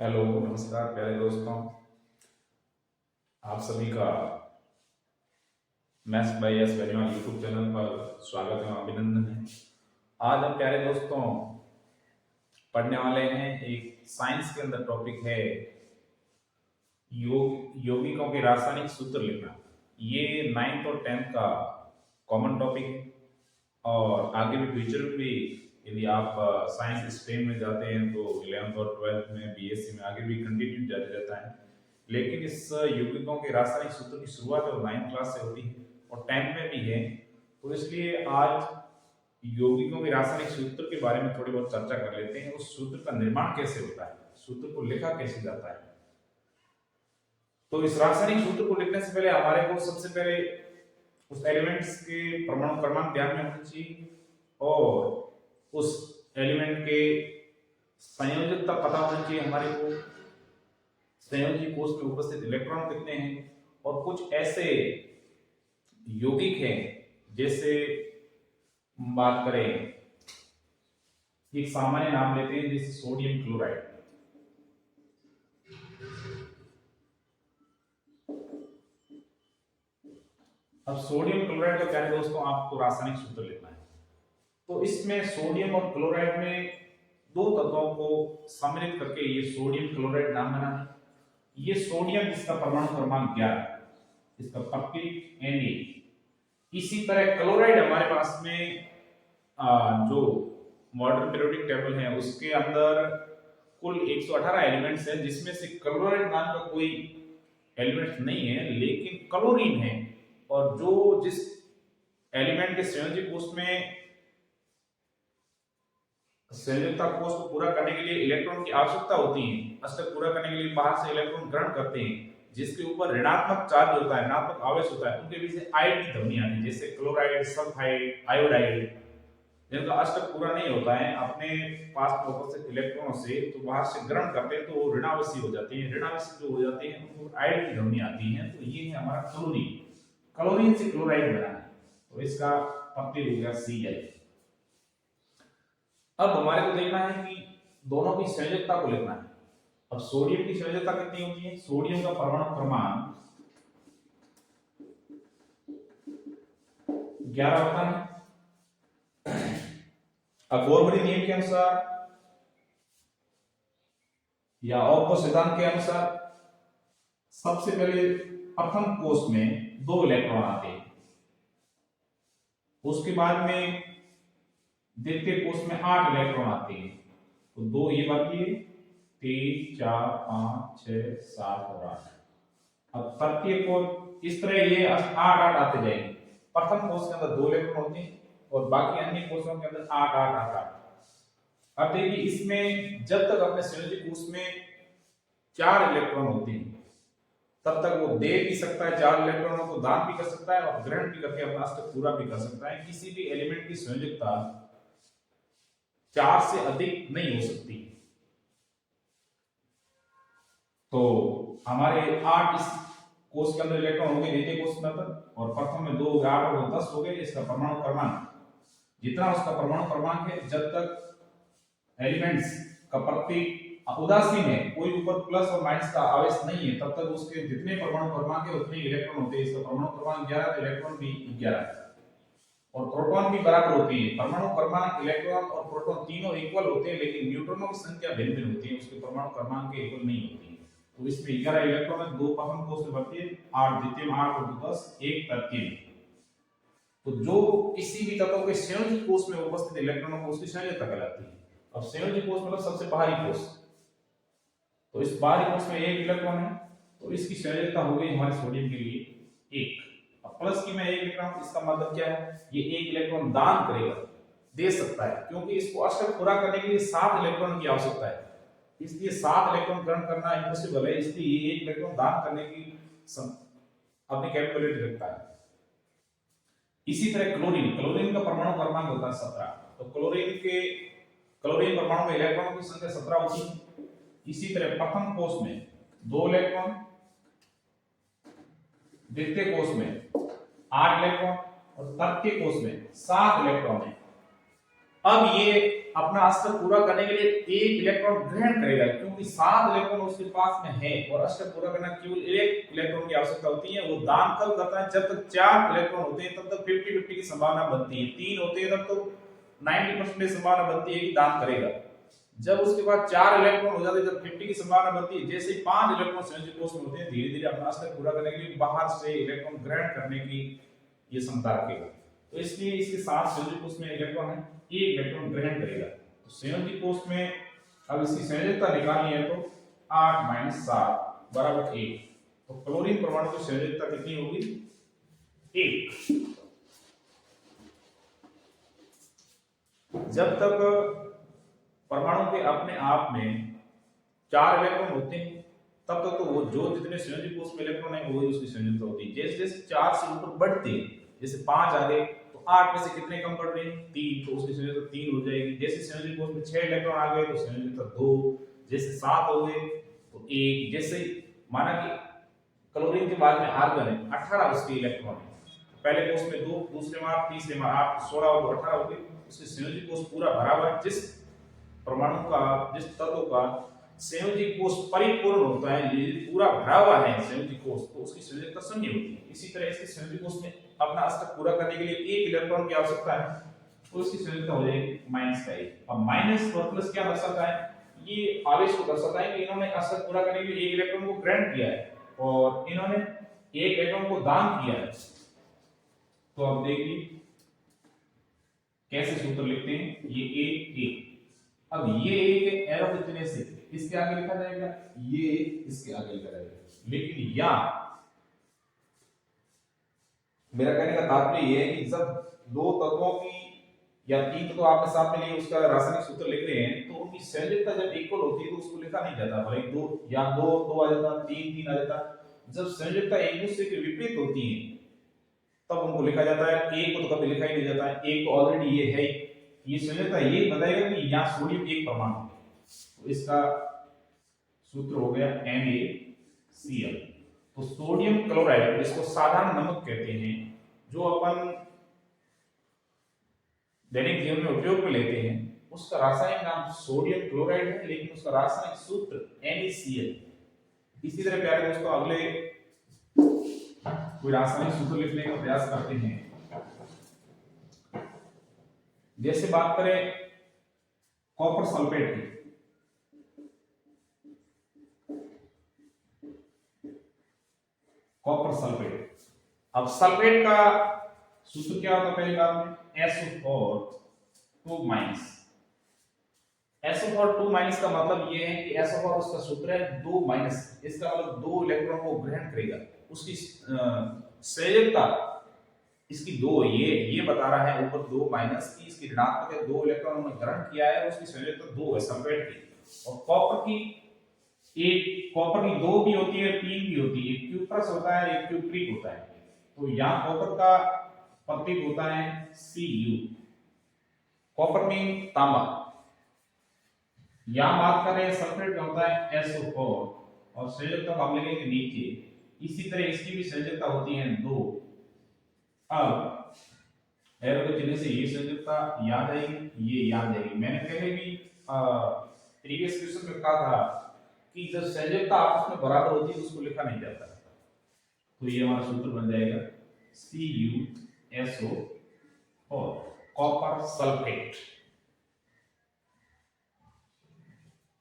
Hello, नमस्कार प्यारे दोस्तों। आप सभी का maths by S Beniwal YouTube channel पर स्वागत है, अभिनंदन है। आज हम प्यारे दोस्तों पढ़ने वाले हैं, एक साइंस के अंदर टॉपिक है यौगिकों के रासायनिक सूत्र लिखना। ये 9th और 10th का कॉमन टॉपिक है और आगे भी फ्यूचर में भी यदि आप साइंस स्ट्रीम में जाते हैं तो 11th और 12th में बीएससी में आगे भी कंटिन्यू जारी रहता है। लेकिन इस यौगिकों के रासायनिक सूत्र की शुरुआत है 9th क्लास से होती है और 10th में भी है। तो इसलिए आज यौगिकों के रासायनिक सूत्र के बारे में थोड़ी बहुत चर्चा कर लेते हैं। उस सूत्र का निर्माण कैसे होता है, सूत्र को लिखा कैसे जाता है। तो इस रासायनिक सूत्र को लिखने से पहले हमारे को सबसे पहले उस एलिमेंट्स के परमाणु क्रमांक ध्यान में होना चाहिए और उस एलिमेंट के संयोजकता पता होना चाहिए हमारे को। संयोजी कोष में उपस्थित इलेक्ट्रॉन कितने हैं और कुछ ऐसे यौगिक हैं, जैसे बात करें एक सामान्य नाम लेते हैं जैसे सोडियम क्लोराइड। अब सोडियम क्लोराइड का प्यारे दोस्तों आपको रासायनिक सूत्र लिखना है। तो इसमें सोडियम और क्लोराइड में दो तत्वों को सम्मिलित करके ये सोडियम क्लोराइड नाम बना है। ये सोडियम जिसका परमाणु क्रमांक 11, इसका प्रतीक Na। इसी तरह क्लोराइड हमारे पास में जो मॉडर्न पीरियोडिक टेबल है उसके अंदर कुल 118 एलिमेंट्स हैं, जिसमें से क्लोराइड नाम का कोई एलिमेंट नहीं है, लेकिन क्लोरीन है। और जो जिस एलिमेंट के संयोजी कोष में संयोजकता कोष को पूरा करने के लिए इलेक्ट्रॉन की आवश्यकता होती है, अष्टक पूरा करने के लिए बाहर से इलेक्ट्रॉन ग्रहण करते हैं, जिसके ऊपर ऋणात्मक चार्ज होता है, ऋणात्मक आवेश होता है, उनके पीछे आयड की ध्वनि आती है, जैसे क्लोराइड, सल्फाइड, आयोडाइड। जिनका अष्टक पूरा नहीं होता है अपने पास में उपस्थित इलेक्ट्रॉनों से, तो बाहर से ग्रहण करते हैं तो वो ऋणावेशी हो जाती है। ऋणावेशी जो हो जाते हैं उनको आयड की ध्वनि आती है। तो ये है हमारा क्लोरीन। क्लोरीन से क्लोराइड बना है, तो इसका प्रतीक हो गया Cl। अब हमारे को देखना है कि दोनों की संयोजकता को लिखना है। अब सोडियम की संयोजकता कितनी होती है? सोडियम का परमाणु क्रमांक 11 होता है। अब बोरबरी नियम के अनुसार या ऑप्पो सिद्धांत के अनुसार सबसे पहले प्रथम कोष में 2 इलेक्ट्रॉन आते हैं, उसके बाद में द्वितीय कोष में 8 इलेक्ट्रॉन आते हैं। तो 2 ये बाकी है, 3, 4, 5, 6, 7 और 8। अब तृतीय कोष इस तरह ये 8 आते जाएंगे। प्रथम कोष के अंदर 2 इलेक्ट्रॉन होते हैं और बाकी अन्य कोषों के अंदर 8, 8, 8, 8। अब देखिए इसमें जब तक अपने संयोजी कोष में 4 इलेक्ट्रॉन होते हैं तब तक वो दे भी सकता है, 4 इलेक्ट्रॉनों को दान भी कर सकता है और ग्रहण भी करके अपना अष्टक पूरा भी कर सकता है। किसी भी एलिमेंट की संयोजकता 4 से अधिक नहीं हो सकती। तो हमारे 8 इस कोष के अंदर इलेक्ट्रॉन हो गए द्वितीय कोष के अंदर, और प्रथम में 2 हो गए 8 और 10 हो गए। इसका परमाणु क्रमांक जितना उसका परमाणु क्रमांक है, जब तक एलिमेंट्स का प्रतीक उदासीन है, कोई ऊपर प्लस और माइनस का आवेश नहीं है, तब तक उसके जितने परमाणु क्रमांक है उतने इलेक्ट्रॉन होते हैं। इसका परमाणु क्रमांक 11 तो इलेक्ट्रॉन भी 11 है और प्रोटॉन भी बराबर होती है। परमाणु क्रमांक, इलेक्ट्रॉन और प्रोटॉन तीनों इक्वल होते हैं, लेकिन न्यूट्रॉनों की संख्या भिन्न भिन्न होती है, उसके परमाणु क्रमांक के इक्वल नहीं होती है। तो इसमें 11 इलेक्ट्रॉन है, 2 प्रथम कोष में भर्ती है, 8 द्वितीय में, 8 और 10 एक तृतीय में। तो जो किसी भी तत्व के संयोजी कोष में उपस्थित इलेक्ट्रॉनों को उसकी संयोजकता कहलाती है। अब संयोजी कोष मतलब सबसे बाहरी कोष, तो इस बाहरी कोष में 1 इलेक्ट्रॉन है, तो इसकी संयोजकता हो गई हमारे सोडियम के लिए 1। अब प्लस की में 1 इलेक्ट्रॉन, इसका मतलब क्या है? ये 1 इलेक्ट्रॉन दान करेगा, दे सकता है, क्योंकि इसको अष्टक पूरा करने के लिए 7 इलेक्ट्रॉन की आवश्यकता है, इसलिए 7 इलेक्ट्रॉन ग्रहण करना इम्पॉसिबल है, इसलिए ये 1 इलेक्ट्रॉन दान करने की अपनी कैपेबिलिटी रखता है। इसी तरह क्लोरीन का परमाणु क्रमांक होता है 17। तो क्लोरीन परमाणु में इलेक्ट्रॉनों की संख्या 17 होती है। इसी तरह प्रथम कोष में 2 इलेक्ट्रॉन, द्वितीय कोष में 8 इलेक्ट्रॉन और तृतीय कोष में 7 इलेक्ट्रॉन है। अब ये अपना अस्तर पूरा करने के लिए एक इलेक्ट्रॉन ग्रहण करेगा, क्योंकि 7 इलेक्ट्रॉन उसके पास में है और अस्तर पूरा करना केवल एक इलेक्ट्रॉन की आवश्यकता होती है। वो दान कब करता है? जब तक 4 इलेक्ट्रॉन होते हैं तब तक 50-50 की संभावना बनती है, 3 होते हैं तब तो 90% संभावना बनती है कि दान करेगा। जब उसके बाद 4 इलेक्ट्रॉन हो जाते हैं तब 50 की संभावना बनती है। जैसे ही 5 इलेक्ट्रॉन संयोजी कोष में होते हैं, धीरे धीरे अपना अस्तर पूरा करने के लिए बाहर से इलेक्ट्रॉन ग्रहण करने की ये क्षमता रखेगा। तो इसलिए इसके 7 संयोजी कोष में इलेक्ट्रॉन है, एक इलेक्ट्रॉन ग्रहण करेगा। तो संयोजी कोष में अब इसकी संयोजकता निकालनी है तो 8 - 7 बराबर 1। तो क्लोरीन परमाणु की संयोजकता कितनी होगी? 1। जब तक परमाणु के अपने आप में 4 इलेक्ट्रॉन होते हैं तब तक तो वो जो जितने संयोजी कोष में इलेक्ट्रॉन है वही उसकी संयोजकता होती है। जैसे जैसे 4 से ऊपर बढ़ते हैं, जैसे 5 आ गए तो 8 में से कितने कम पड़ रहे हैं? 3, तो उसकी संयोजकता 3 हो जाएगी। जैसे संयोजी कोष में 6 इलेक्ट्रॉन आ गए तो संयोजकता 2, जैसे 7 हो गए तो 1। जैसे माना कि क्लोरीन के बाद में आर्गन है, 18 उसके इलेक्ट्रॉन है, पहले कोष में 2, दूसरे में 8, तीसरे में 8, 16 और 18 हो गए। उसके संयोजी कोष पूरा भरा हुआ है। जिस परमाणु का, जिस तत्व का संयोजी कोष परिपूर्ण होता है, ये पूरा भरा हुआ है संयोजी कोष, तो उसकी संयोजकता शून्य होती है। इसी तरह इसके संयोजी कोष में अपना अस्तर पूरा करने के लिए एक इलेक्ट्रॉन की आवश्यकता है, तो इसकी संयोजकता हो जाएगी -1। अब माइनस और प्लस क्या दर्शाता है? ये आवेश को दर्शाता है कि इन्होंने अस्तर पूरा करने के लिए एक इलेक्ट्रॉन को ग्रहण किया है और इन्होंने एक इलेक्ट्रॉन को दान किया है। तो अब देखिए कैसे सूत्र लिखते हैं। ये एक, अब ये एक एरो कितने से इसके आगे लिखा जाएगा, ये इसके आगे लिखा जाएगा। लेकिन या मेरा कहने का तात्पर्य ये है कि जब दो तत्वों की या 3 तत्व आपने साथ में लिए उसका रासायनिक सूत्र लिख रहे हैं तो उनकी संयोजकता जब इक्वल होती है तो उसको लिखा नहीं जाता, भले 2 या 2 आ जाता, 3 आ जाता। जब संयोजकता एक दूसरे के विपरीत होती है तब उनको लिखा जाता है। एक को तो कभी लिखा ही नहीं जाता है, एक तो ऑलरेडी ये है। ये संयोजकता ये बताएगा कि यहाँ सोडियम एक परमाणु है, तो इसका सूत्र हो गया NaCl। तो सोडियम क्लोराइड, जिसको साधारण नमक कहते हैं, जो अपन दैनिक जीवन में उपयोग में लेते हैं, उसका रासायनिक नाम सोडियम क्लोराइड है, लेकिन उसका रासायनिक सूत्र NaCl। इसी तरह प्यारे दोस्तों अगले कोई रासायनिक सूत्र लिखने का प्रयास करते हैं। जैसे बात करें कॉपर सल्फेट की, कॉपर सल्फेट। अब सल्फेट का सूत्र क्या होता है? पहले काम में SO4 2-। SO4 2- का मतलब ये है कि SO4 उसका सूत्र है 2-। इसका मतलब 2 इलेक्ट्रॉन को ग्रहण करेगा। उसकी संयोजकता इसकी 2, ये बता रहा है ऊपर 2- की, इसकी ऋणात्मक है, 2 इलेक्ट्रॉन ने ग्रहण किया है, उसकी संयोजकता 2 है सल्फेट की। और कॉपर की 2 भी होती है, 3 भी होती है, एक क्यूप्रस होता है, एक क्यूप्रिक होता है। तो यहाँ कॉपर का प्रतीक होता है Cu, कॉपर में तांबा। यहां बात कर रहे हैं सल्फेट का होता है SO4 और संयोजकता हम लिखेंगे नीचे। इसी तरह इसकी भी संयोजकता होती है 2। अब एरो के चिन्ह से ये संयोजकता याद आएगी, ये याद आएगी। मैंने पहले भी प्रीवियस क्वेश्चन में कहा था कि जब संयोजकता आपस में बराबर होती है तो उसको लिखा नहीं जाता। तो ये हमारा सूत्र बन जाएगा CuSO4 कॉपर सल्फेट।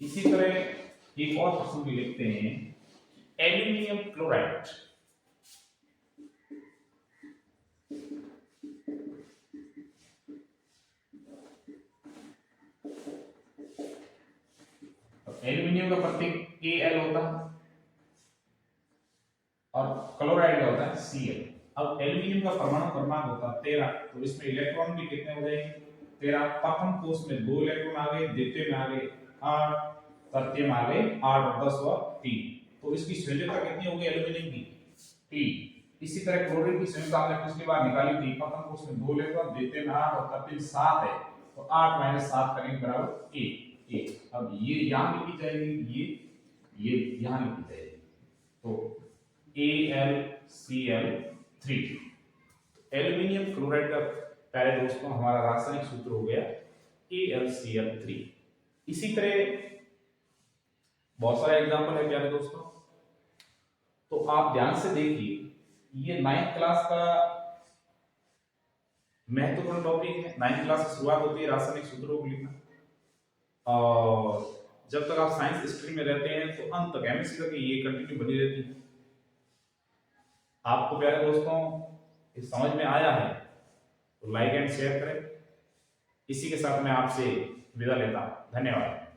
इसी तरह एक और प्रश्न भी लिखते हैं, एल्यूमिनियम क्लोराइड। एल्यूमिनियम का प्रतीक Al होता है और क्लोराइड का होता है Cl। अब एल्यूमिनियम का परमाणु क्रमांक होता है 13, तो इसमें इलेक्ट्रॉन भी कितने हो जाएंगे? 13। प्रथम कोष में 2 इलेक्ट्रॉन आ गए, द्वितीय में आ गए 8, तृतीय में आ गए 8 और 10 और 3। तो इसकी संयोजकता कितनी होगी एल्यूमिनियम की? 3। इसी तरह क्लोरीन की संयोजकता हमने पिछली बार निकाली थी, प्रथम कोष में 2 इलेक्ट्रॉन, द्वितीय में 8 और तृतीय में 7 है, तो 8 - 7 करेंगे बराबर 1। अब ये यहां लिखी जाएगी, ये यहां लिखी जाएगी, तो AlCl3। एल्यूमिनियम क्लोराइड का प्यारे दोस्तों हमारा रासायनिक सूत्र हो गया AlCl3। इसी तरह बहुत सारे एग्जांपल है प्यारे दोस्तों, तो आप ध्यान से देखिए, ये 9th क्लास का महत्वपूर्ण टॉपिक है। 9th क्लास की शुरुआत होती है रासायनिक सूत्रों को लिखना, और जब तक आप साइंस स्ट्रीम में रहते हैं तो अंत तक केमिस्ट्री तक ये कंटिन्यू बनी रहती है। आपको प्यारे दोस्तों ये समझ में आया है तो लाइक एंड शेयर करें। इसी के साथ मैं आपसे विदा लेता हूं। धन्यवाद।